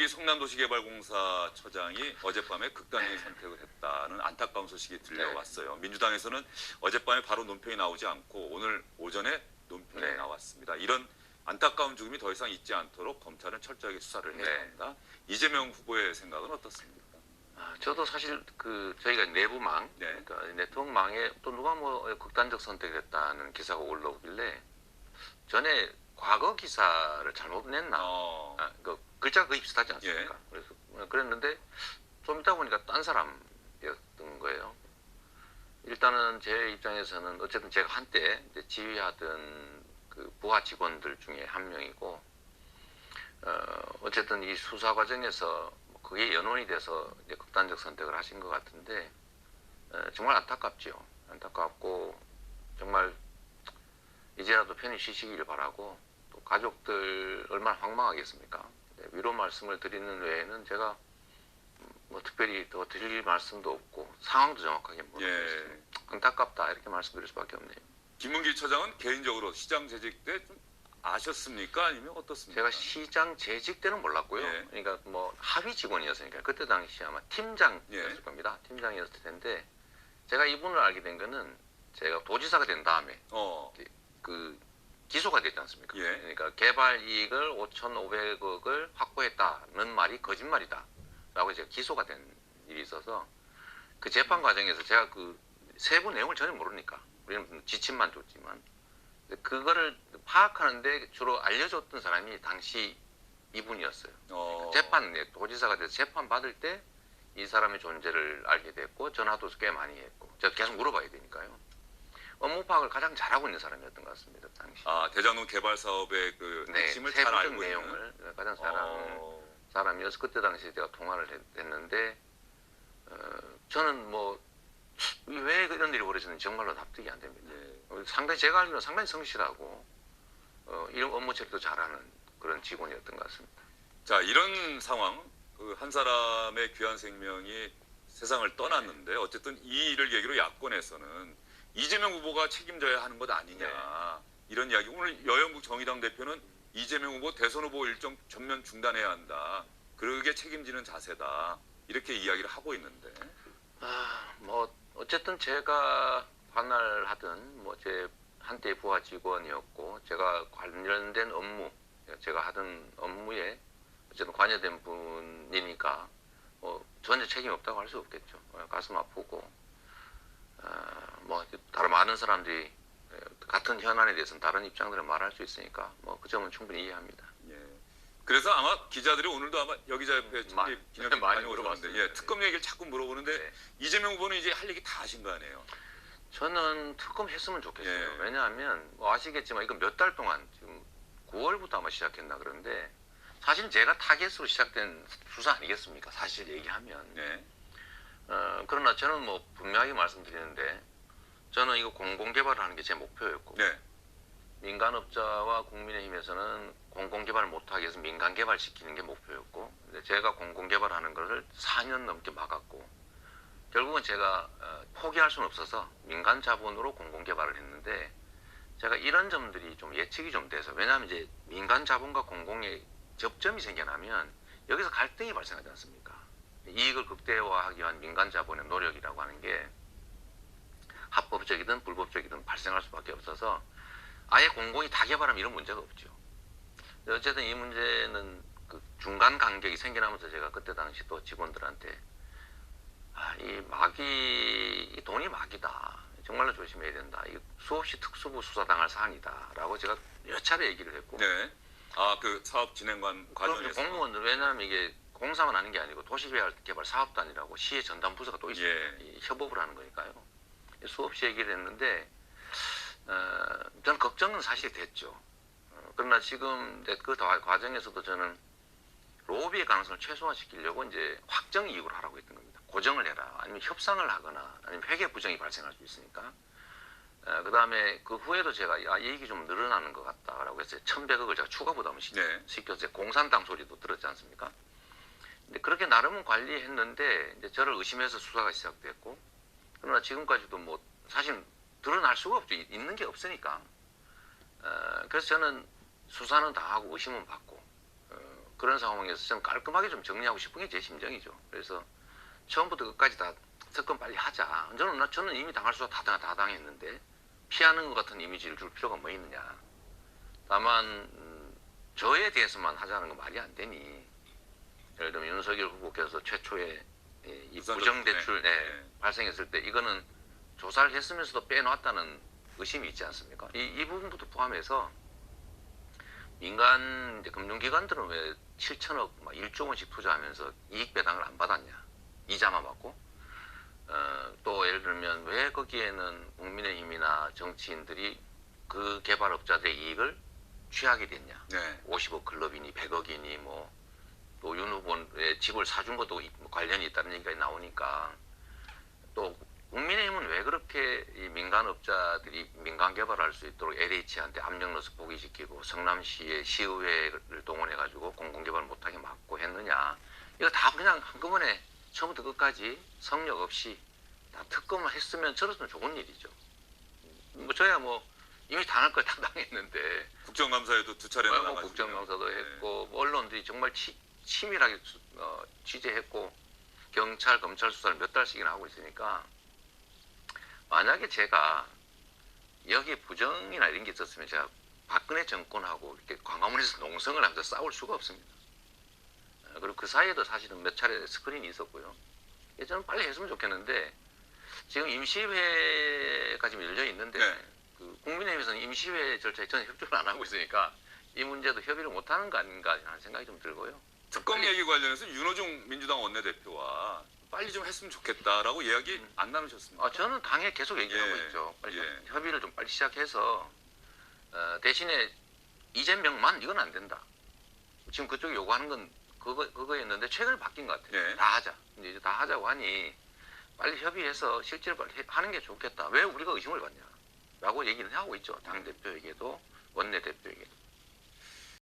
성남도시개발공사 처장이 어젯밤에 극단적인 선택을 했다는 안타까운 소식이 들려왔어요. 민주당에서는 어젯밤에 바로 논평이 나오지 않고 오늘 오전에 논평이 나왔습니다. 이런 안타까운 죽음이 더 이상 있지 않도록 검찰은 철저하게 수사를 해야 한다. 이재명 후보의 생각은 어떻습니까? 저도 사실 저희가 내부망, 그러니까 네트워크망에 또 누가 뭐 극단적 선택을 했다는 기사가 올라오길래 전에 과거 기사를 잘못 냈나? 글자가 거의 비슷하지 않습니까? 그래서 그랬는데 좀 있다 보니까 딴 사람이었던 거예요. 일단은 제 입장에서는 어쨌든 제가 한때 지휘하던 그 부하 직원들 중에 한 명이고, 어쨌든 이 수사 과정에서 그게 연원이 돼서 이제 극단적 선택을 하신 것 같은데, 정말 안타깝죠. 안타깝고 정말 이제라도 편히 쉬시기를 바라고, 또 가족들 얼마나 황망하겠습니까? 위로 말씀을 드리는 외에는 제가 뭐 특별히 더 드릴 말씀도 없고 상황도 정확하게 모르겠어요. 안타깝다 이렇게 말씀드릴 수밖에 없네요. 김문기 처장은 개인적으로 시장 재직 때 좀 아셨습니까? 아니면 어떻습니까? 제가 시장 재직 때는 몰랐고요. 그러니까 뭐 하위 직원이었으니까 그때 당시 아마 팀장이었을 겁니다. 팀장이었을 텐데 제가 이분을 알게 된 거는 제가 도지사가 된 다음에 그 기소가 됐지 않습니까? 그러니까 개발 이익을 5,500억을 확보했다는 말이 거짓말이다 라고 제가 기소가 된 일이 있어서 그 재판 과정에서 제가 그 세부 내용을 전혀 모르니까 우리는 지침만 줬지만 그거를 파악하는데 주로 알려줬던 사람이 당시 이분이었어요. 그러니까 재판, 도지사가 돼서 재판 받을 때 이 사람의 존재를 알게 됐고 전화도 꽤 많이 했고 제가 계속 물어봐야 되니까요. 업무 파악을 가장 잘하고 있는 사람이었던 것 같습니다. 당시. 대장동 개발 사업의 그 핵심을 잘 알고 내용을 가장 잘하는 사람이어서 그때 당시에 제가 통화를 했는데 저는 뭐 왜 이런 일이 벌어졌는지 정말로 납득이 안 됩니다. 상당히 제가 알기로는 상당히 성실하고 이런 업무 처리도 잘하는 그런 직원이었던 것 같습니다. 자, 이런 상황, 그 한 사람의 귀한 생명이 세상을 떠났는데 어쨌든 이 일을 계기로 야권에서는 이재명 후보가 책임져야 하는 것 아니냐 이런 이야기. 오늘 여영국 정의당 대표는 이재명 후보 대선 후보 일정 전면 중단해야 한다. 그러게 책임지는 자세다. 이렇게 이야기를 하고 있는데. 뭐 어쨌든 제가 관할하던 뭐 제 한때 부하 직원이었고 제가 관련된 업무, 제가 하던 업무에 어쨌든 관여된 분이니까 뭐 전혀 책임 없다고 할 수 없겠죠. 가슴 아프고 뭐 다른 많은 사람들이 같은 현안에 대해서는 다른 입장들을 말할 수 있으니까 뭐 그 점은 충분히 이해합니다. 그래서 아마 기자들이 오늘도 아마 여기자 옆에 기념 많이 물어봤는데 특검 얘기를 자꾸 물어보는데 이재명 후보는 이제 할 얘기 다 하신 거 아니에요? 저는 특검 했으면 좋겠어요. 왜냐하면 뭐 아시겠지만 이거 몇 달 동안 지금 9월부터 아마 시작했나 그런데 사실 제가 타겟으로 시작된 수사 아니겠습니까? 사실 얘기하면. 그러나 저는 뭐 분명하게 말씀드리는데 저는 이거 공공개발을 하는 게 제 목표였고 민간업자와 국민의힘에서는 공공개발을 못하게 해서 민간개발시키는 게 목표였고 제가 공공개발하는 것을 4년 넘게 막았고 결국은 제가 포기할 수는 없어서 민간 자본으로 공공개발을 했는데 제가 이런 점들이 좀 예측이 좀 돼서 왜냐하면 이제 민간 자본과 공공의 접점이 생겨나면 여기서 갈등이 발생하지 않습니까? 이익을 극대화하기 위한 민간 자본의 노력이라고 하는 게 합법적이든 불법적이든 발생할 수밖에 없어서 아예 공공이 다 개발하면 이런 문제가 없죠. 어쨌든 이 문제는 그 중간 간격이 생겨나면서 제가 그때 당시 또 직원들한테 이 돈이 막이다. 정말로 조심해야 된다. 이 수없이 특수부 수사당할 사안이다. 라고 제가 몇 차례 얘기를 했고. 그 사업 진행관 과정에서. 공무원들, 왜냐하면 이게 공사만 하는 게 아니고 도시개발 사업단이라고 시의 전담 부서가 또 있어요. 협업을 하는 거니까요. 수없이 얘기를 했는데 저는 걱정은 사실 됐죠. 그러나 지금 그 과정에서도 저는 로비의 가능성을 최소화시키려고 이제 확정 이익으로 하라고 했던 겁니다. 고정을 해라. 아니면 협상을 하거나 아니면 회계 부정이 발생할 수 있으니까. 그 다음에 그 후에도 제가 이익이 좀 늘어나는 것 같다라고 해서 1,100억을 제가 추가 부담을 시켜서 공산당 소리도 들었지 않습니까? 근데 그렇게 나름은 관리했는데 이제 저를 의심해서 수사가 시작됐고 그러나 지금까지도 뭐 사실 드러날 수가 없죠. 있는 게 없으니까. 그래서 저는 수사는 다 하고 의심은 받고 그런 상황에서 좀 깔끔하게 좀 정리하고 싶은 게 제 심정이죠. 그래서 처음부터 끝까지 다 특검 빨리 하자. 저는 이미 당할 수가 다 당했는데 피하는 것 같은 이미지를 줄 필요가 뭐 있느냐. 다만 저에 대해서만 하자는 건 말이 안 되니 예를 들면 윤석열 후보께서 최초에 이 부정대출 발생했을 때 이거는 조사를 했으면서도 빼놓았다는 의심이 있지 않습니까? 이 부분부터 포함해서 민간 금융기관들은 왜 7천억, 1조 원씩 투자하면서 이익 배당을 안 받았냐? 이자만 받고? 또 예를 들면 왜 거기에는 국민의힘이나 정치인들이 그 개발업자들의 이익을 취하게 됐냐? 네. 50억 클럽이니 100억이니 뭐 또 윤 후보의 집을 사준 것도 관련이 있다는 얘기가 나오니까 또 국민의힘은 왜 그렇게 이 민간업자들이 민간 개발할 수 있도록 LH한테 압력 넣어서 포기시키고 성남시의 시의회를 동원해가지고 공공개발 못하게 막고 했느냐. 이거 다 그냥 한꺼번에 처음부터 끝까지 성역 없이 다 특검을 했으면 저랬으면 좋은 일이죠. 뭐 저야 뭐 이미 당할 걸 다 당했는데 국정감사에도 두 차례나 나가지고 국정감사도 했고 뭐 언론들이 정말 치밀하게 취재했고 경찰 검찰 수사를 몇 달씩이나 하고 있으니까 만약에 제가 여기에 부정이나 이런 게 있었으면 제가 박근혜 정권하고 이렇게 광화문에서 농성을 하면서 싸울 수가 없습니다. 그리고 그 사이에도 사실은 몇 차례 스크린이 있었고요. 저는 빨리 했으면 좋겠는데 지금 임시회가 지금 열려 있는데 그 국민의힘에서는 임시회 절차에 전혀 협조를 안 하고 있으니까 이 문제도 협의를 못 하는 거 아닌가 하는 생각이 좀 들고요. 특검 얘기 관련해서 윤호중 민주당 원내대표와 빨리 좀 했으면 좋겠다라고 이야기 안 나누셨습니까? 저는 당에 계속 얘기하고 있죠. 빨리 협의를 좀 빨리 시작해서 대신에 이재명만 이건 안 된다. 지금 그쪽이 요구하는 건 그거였는데 최근에 바뀐 것 같아요. 다 하자. 이제 다 하자고 하니 빨리 협의해서 실제로 빨리 하는 게 좋겠다. 왜 우리가 의심을 받냐? 라고 얘기를 하고 있죠. 당대표에게도 원내대표에게도.